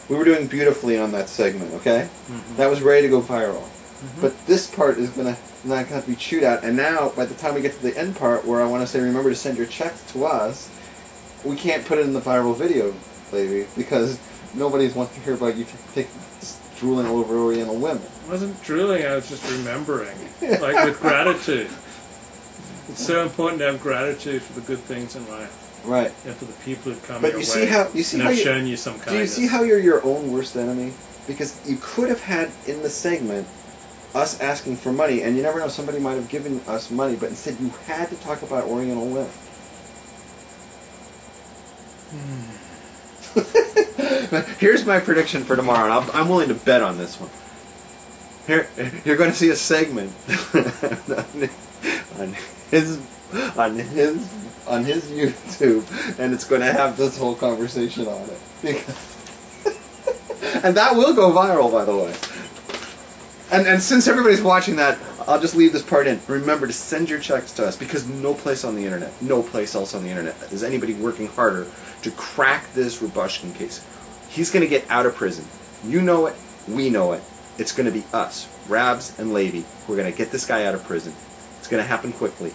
We were doing beautifully on that segment, okay? That was ready to go viral. But this part is not going to be chewed out. And now, by the time we get to the end part, where I want to say, remember to send your checks to us, we can't put it in the viral video, baby, because nobody wants to hear about you drooling over Oriental women. I wasn't drooling, I was just remembering. Like with gratitude. It's so important to have gratitude for the good things in life. Right. And for the people who come but your you way see how and have shown you some kindness. Do you see how you're your own worst enemy? Because you could have had in the segment us asking for money, and you never know, somebody might have given us money, but instead you had to talk about Oriental women. Here's my prediction for tomorrow, and I'm willing to bet on this one. Here, you're going to see a segment on his YouTube, and it's going to have this whole conversation on it. And that will go viral, by the way. And since everybody's watching that, I'll just leave this part in. Remember to send your checks to us, because no place on the internet, no place else on the internet is anybody working harder to crack this Rubushkin case. He's going to get out of prison. You know it. We know it. It's going to be us, Rabs and Levy, who are going to get this guy out of prison. It's going to happen quickly.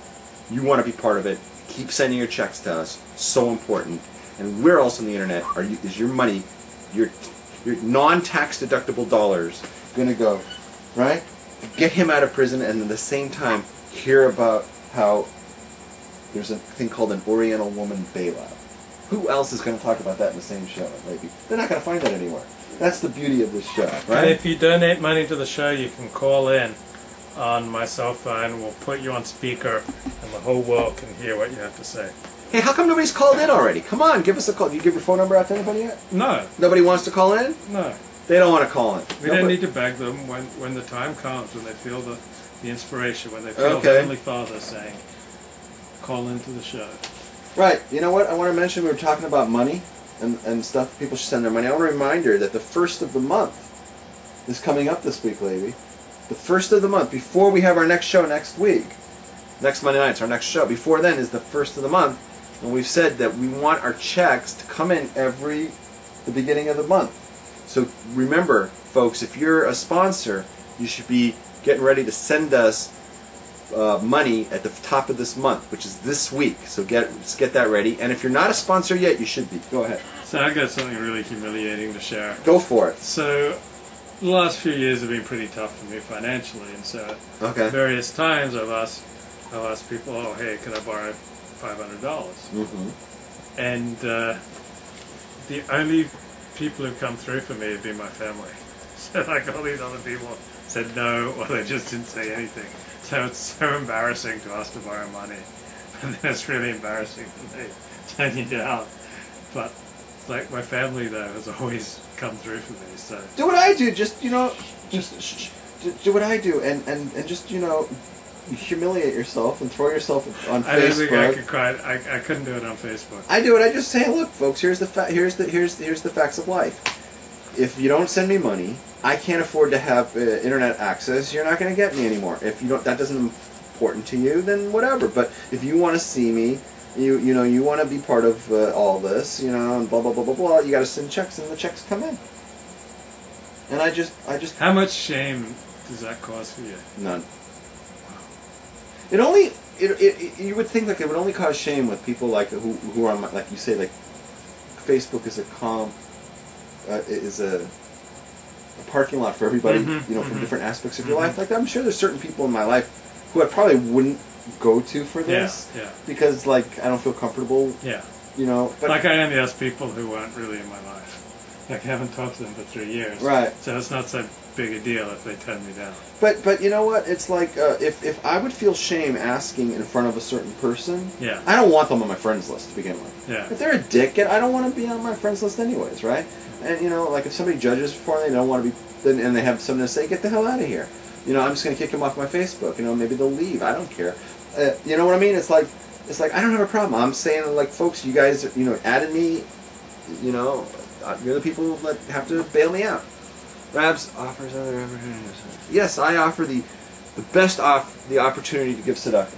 You want to be part of it. Keep sending your checks to us. So important. And where else on the internet is your money, your non-tax deductible dollars going to go? Right? Get him out of prison, and at the same time hear about how there's a thing called an Oriental woman bailout. Who else is going to talk about that in the same show? Maybe they're not going to find that anywhere. That's the beauty of this show, right? And if you donate money to the show, you can call in on my cell phone. We'll put you on speaker, and the whole world can hear what you have to say. Hey, how come nobody's called in already? Come on, give us a call. Do you give your phone number out to anybody yet? No. Nobody wants to call in? No. They don't want to call in. We don't need to beg them when the time comes, when they feel the inspiration, when they feel Heavenly Father saying, call into the show. Right. You know what? I want to mention we were talking about money and stuff. People should send their money. I want to remind her that the first of the month is coming up this week, lady. The first of the month, before we have our next show next week. Next Monday night's our next show. Before then is the first of the month. And we've said that we want our checks to come in the beginning of the month. So remember, folks, if you're a sponsor, you should be getting ready to send us money at the top of this month, which is this week. So let's get that ready. And if you're not a sponsor yet, you should be. Go ahead. So I got something really humiliating to share. Go for it. So the last few years have been pretty tough for me financially, and so various times I've asked people, oh, hey, can I borrow $500? And the only people who've come through for me have been my family. So like all these other people said no, or they just didn't say anything. So it's so embarrassing to ask to borrow money. And then it's really embarrassing when they turn you down. But like my family though has always come through for me. So do what I do, just do what I do, and just humiliate yourself and throw yourself on Facebook. I don't think I could cry. I couldn't do it on Facebook. I do it. I just say, look, folks, here's the facts of life. If you don't send me money, I can't afford to have internet access. You're not going to get me anymore. If you don't, that doesn't important to you, then whatever. But if you want to see me, you want to be part of all this, and blah blah blah blah blah. You got to send checks, and the checks come in. And I just. How much shame does that cause for you? None. You would think like it would only cause shame with people like who are like you say, like Facebook is a parking lot for everybody, from different aspects of your life. Like I'm sure there's certain people in my life who I probably wouldn't go to for this because like I don't feel comfortable. But like I only ask people who weren't really in my life. Like I haven't talked to them for 3 years. Right. So it's not so big a deal if they turn me down. But you know what? It's like if I would feel shame asking in front of a certain person, I don't want them on my friends list to begin with. If they're a dick, I don't want to be on my friends list anyways, right? And like if somebody judges for me, they don't want to be, and they have something to say, get the hell out of here. I'm just going to kick them off my Facebook. Maybe they'll leave. I don't care. You know what I mean? It's like I don't have a problem. I'm saying like, folks, you guys, added me. You're the people that have to bail me out. Rabs offers other opportunities. Yes, I offer the best the opportunity to give tzedakah.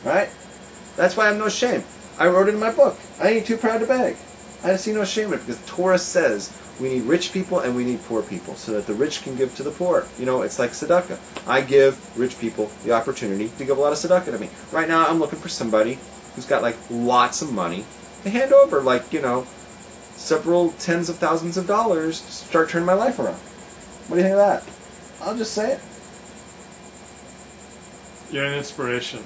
Right? That's why I'm no shame. I wrote it in my book. I ain't too proud to beg. I see no shame in it, because Torah says we need rich people and we need poor people, so that the rich can give to the poor. You know, it's like tzedakah. I give rich people the opportunity to give a lot of tzedakah to me. Right now, I'm looking for somebody who's got like lots of money to hand over, like, you know, several tens of thousands of dollars to start turning my life around. What do you think of that? I'll just say it. You're an inspiration.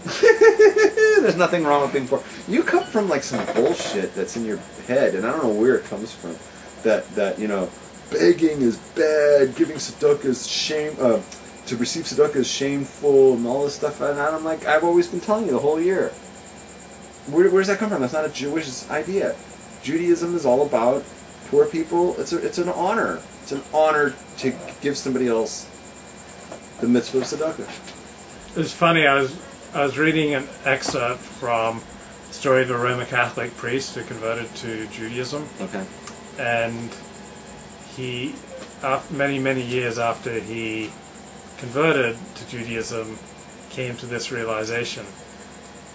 There's nothing wrong with being poor. You come from like some bullshit that's in your head, and I don't know where it comes from. That you know, begging is bad, giving tzedakah is shame. To receive tzedakah is shameful, and all this stuff. And I'm like, I've always been telling you the whole year. Where does that come from? That's not a Jewish idea. Judaism is all about poor people. It's an honor. It's an honor to give somebody else the mitzvah of tzedakah. It's funny. I was reading an excerpt from the story of a Roman Catholic priest who converted to Judaism. Okay. And he, many years after he converted to Judaism, came to this realization.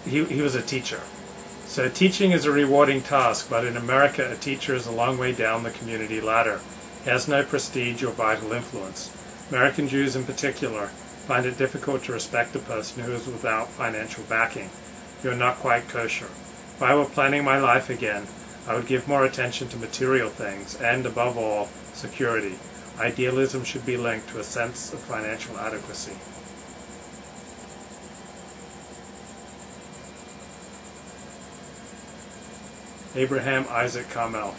He was a teacher. So teaching is a rewarding task, but in America a teacher is a long way down the community ladder. He has no prestige or vital influence. American Jews in particular find it difficult to respect a person who is without financial backing. You are not quite kosher. If I were planning my life again, I would give more attention to material things and, above all, security. Idealism should be linked to a sense of financial adequacy. Abraham Isaac Carmel.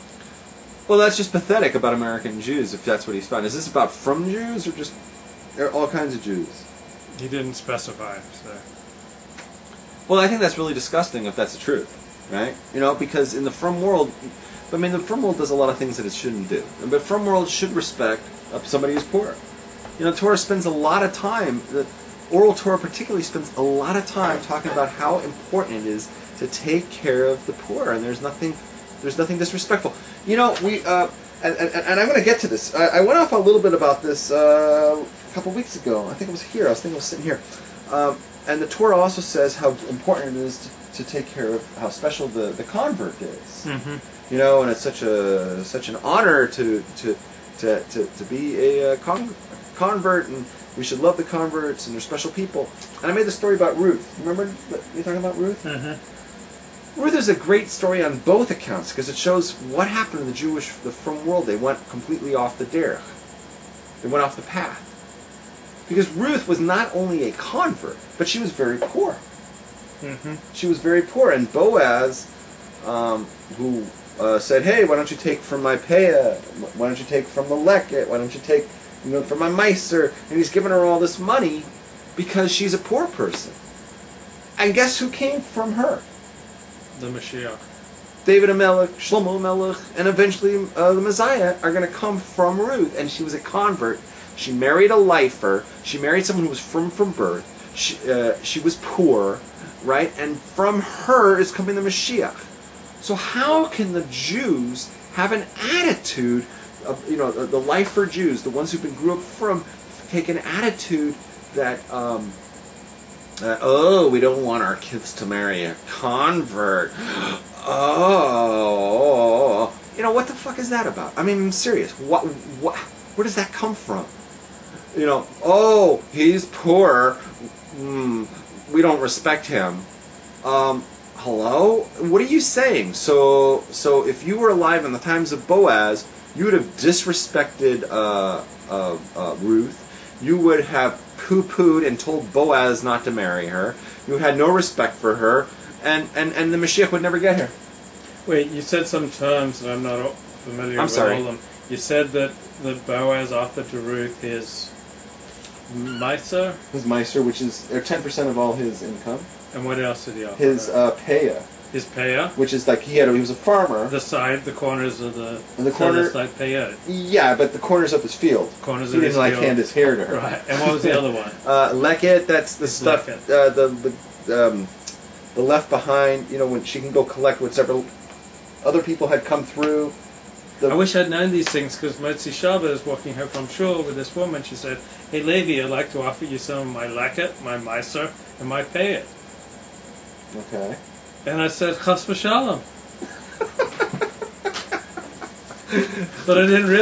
Well, that's just pathetic about American Jews, if that's what he's found. Is this about from Jews or just all kinds of Jews? He didn't specify, so. Well, I think that's really disgusting if that's the truth, right? You know, because in the from world, I mean, the from world does a lot of things that it shouldn't do. But from world should respect somebody who's poor. You know, Torah spends a lot of time, the oral Torah particularly spends a lot of time talking about how important it is to take care of the poor, and there's nothing disrespectful. You know, and I'm going to get to this. I went off a little bit about this a couple weeks ago. I think it was here. I was thinking I was sitting here. And the Torah also says how important it is to take care of how special the convert is. Mm-hmm. You know, and it's such an honor to be a convert, and we should love the converts, and they're special people. And I made the story about Ruth. Remember you talking about Ruth? Mm-hmm. Ruth is a great story on both accounts because it shows what happened to the from world. They went completely off the derech. They went off the path. Because Ruth was not only a convert, but she was very poor. Mm-hmm. She was very poor, and Boaz, who said, "Hey, why don't you take from my payah? Why don't you take from the leket? Why don't you take, from my meiser?" And he's giving her all this money because she's a poor person. And guess who came from her? The Mashiach. David HaMelech, Shlomo HaMelech, and eventually the Messiah are going to come from Ruth. And she was a convert. She married a lifer. She married someone who was from birth. She was poor, right? And from her is coming the Mashiach. So how can the Jews have an attitude of, the lifer Jews, the ones who grew up from, take an attitude that, we don't want our kids to marry a convert. What the fuck is that about? I mean, I'm serious. Where does that come from? He's poor. We don't respect him. Hello? What are you saying? So if you were alive in the times of Boaz, you would have disrespected Ruth. You would have poo-pooed and told Boaz not to marry her. You had no respect for her, and the Mashiach would never get here. Wait, you said some terms that I'm not familiar with all of them. You said that Boaz offered to Ruth his meiser? His meiser, which is 10% of all his income. And what else did he offer? His payah. His payah? Which is like, he was a farmer. The corners of the side payah. Yeah, but the corners of his field. Corners he of his field. He didn't hand his hair to her. Right. And what was the other one? Leket, that's the stuff, the left behind, when she can go collect what several other people had come through. I wish I'd known these things, because Motzi Shabbos, walking home from shul with this woman, she said, "Hey Levi, I'd like to offer you some of my leket, my meiser, and my payah." Okay. And I said, "Chas v'shalom." But I didn't realize.